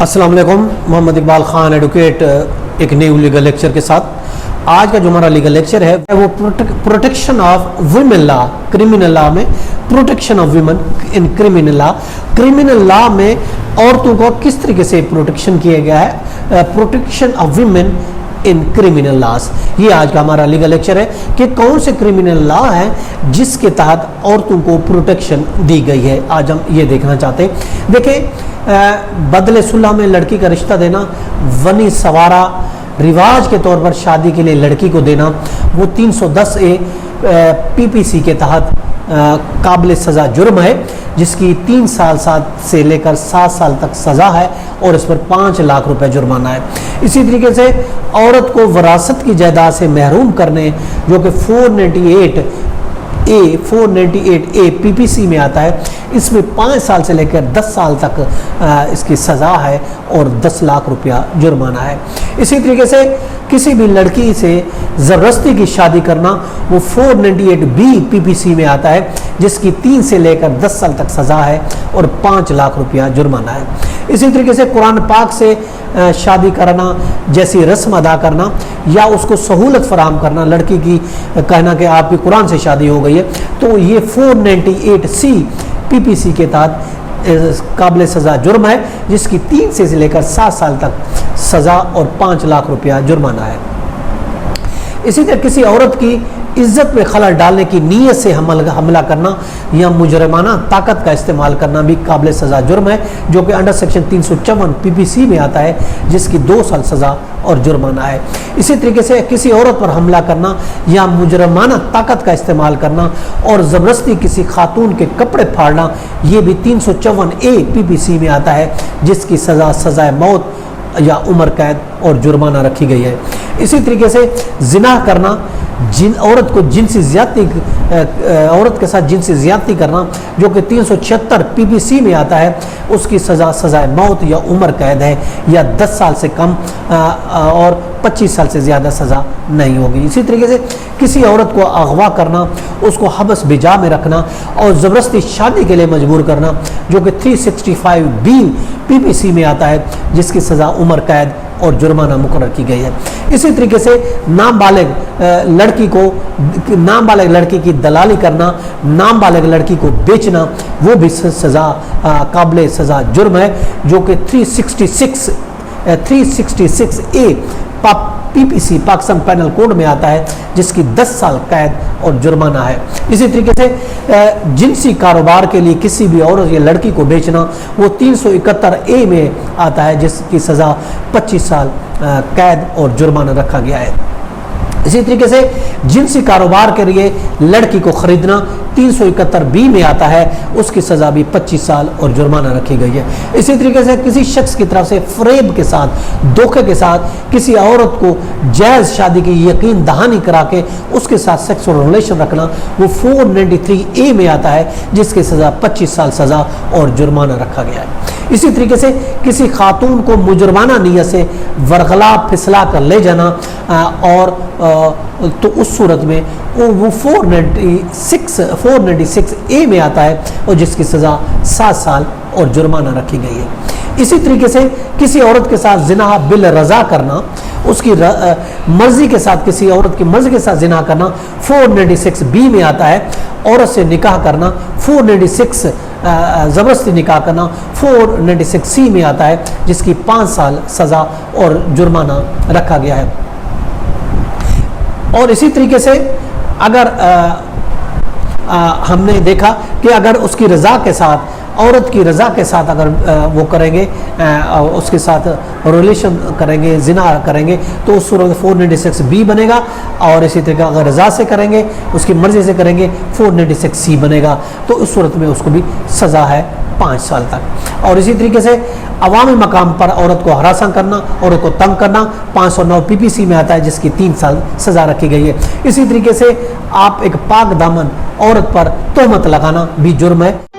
अस्सलाम वालेकुम। मोहम्मद इकबाल खान एडवोकेट एक न्यू लीगल लेक्चर के साथ। आज का जो हमारा लीगल लेक्चर है वो protection of women law, criminal law में protection of women in criminal law में औरतों को किस तरीके से प्रोटेक्शन किया गया है, protection of women in criminal laws. ये आज का हमारा लीगल लेक्चर है कि कौन से क्रिमिनल लॉ है जिसके तहत औरतों को प्रोटेक्शन दी गई है। आज हम ये देखना चाहते हैं। देखिए, बदले सुलह में लड़की का रिश्ता देना, वनी सवारा रिवाज के तौर पर शादी के लिए लड़की को देना, वो 310A PPC के तहत काबिल सज़ा जुर्म है, जिसकी 3 साल से लेकर 7 साल तक सज़ा है और इस पर 5 लाख रुपए जुर्माना है। इसी तरीके से औरत को वरासत की जायदाद से महरूम करने, जो कि 498A PPC में आता है, इसमें 5 साल से लेकर 10 साल तक इसकी सज़ा है और 10 लाख रुपया जुर्माना है। इसी तरीके से किसी भी लड़की से ज़बरदस्ती की शादी करना, वो 498B PPC में आता है, जिसकी 3 से लेकर 10 साल तक सज़ा है और 5 लाख रुपया जुर्माना है। इसी तरीके से कुरान पाक से शादी करना जैसी रस्म अदा करना या उसको सहूलत फराहम करना, लड़की की कहना कि आपकी कुरान से शादी हो गई है, तो ये 498C PPC के तहत काबिल सज़ा जुर्म है, जिसकी 3 से लेकर 7 साल तक सज़ा और 5 लाख रुपया जुर्माना है। इसी तरह किसी औरत की इज्जत में खलल डालने की नीयत से हमला करना या मुजरमाना ताकत का इस्तेमाल करना भी काबिल सज़ा जुर्म है, जो कि अंडर सेक्शन 354 PPC में आता है, जिसकी 2 साल सज़ा और जुर्माना है। इसी तरीके से किसी औरत पर हमला करना या मुजरमाना ताकत का इस्तेमाल करना और ज़बरदस्ती किसी खातून के कपड़े फाड़ना, ये भी 354A PPC में आता है, जिसकी सज़ाए मौत या उम्र कैद और जुर्माना रखी गई है। इसी तरीके से जिना करना, औरत को औरत के साथ जिनसी ज़्यादती करना, जो कि 376 PPC में आता है, उसकी सज़ाए मौत या उम्र कैद है या 10 साल से कम और 25 साल से ज़्यादा सज़ा नहीं होगी। इसी तरीके से किसी औरत को अगवा करना, उसको हबस बिजा में रखना और ज़बरदस्ती शादी के लिए मजबूर करना, जो कि 365B PPC में आता है, जिसकी सज़ा उम्र कैद और जुर्माना मुकर्रर की गई है। इसी तरीके से नाबालिग लड़की की दलाली करना, नाबालिग लड़की को बेचना, वो भी सज़ा काबिल सज़ा जुर्म है, जो कि 366A PPC Pakistan panel code में आता है, जिसकी 10 साल कैद और जुर्माना है। इसी तरीके से जिनसी कारोबार के लिए किसी भी औरत या लड़की को बेचना, वो 371A में आता है, जिसकी सज़ा 25 साल कैद और जुर्माना रखा गया है। इसी तरीके से जिनसी कारोबार के लिए लड़की को ख़रीदना 371B में आता है, उसकी सज़ा भी 25 साल और जुर्माना रखी गई है। इसी तरीके से किसी शख्स की तरफ से फ़रेब के साथ, धोखे के साथ किसी औरत को जायज़ शादी की यकीन दहानी करा के उसके साथ सेक्सुअल रिलेशन रखना, वो 493A में आता है, जिसकी सज़ा 25 साल सज़ा और जुर्माना रखा गया है। इसी तरीके से किसी खातून को मुजरमाना नीयत से वरगला फिसला कर ले जाना और तो उस सूरत में वो 496A में आता है, और जिसकी सज़ा 7 साल और जुर्माना रखी गई है। इसी तरीके से किसी औरत के साथ जिना बिल रज़ा करना, उसकी मर्ज़ी के साथ किसी औरत की मर्ज़ी के साथ जिना करना 496B में आता है। औरत से निकाह करना 496 ज़बरदस्ती निकाह करना 496C में आता है, जिसकी 5 साल सज़ा और जुर्माना रखा गया है। और इसी तरीके से अगर हमने देखा कि अगर उसकी रज़ा के साथ, औरत की रज़ा के साथ अगर वो करेंगे, उसके साथ रिलेशन करेंगे, जिना करेंगे, तो उस सूरत में 496B बनेगा। और इसी तरीके अगर रज़ा से करेंगे, उसकी मर्ज़ी से करेंगे, 496C बनेगा। तो उस सूरत में उसको भी सज़ा है 5 साल तक। और इसी तरीके से अवामी मकाम पर औरत को हरासा करना, औरत को तंग करना 509 PPC में आता है, जिसकी 3 साल सज़ा रखी गई है। इसी तरीके से आप एक पाक दामन औरत पर तोहमत लगाना भी जुर्म है।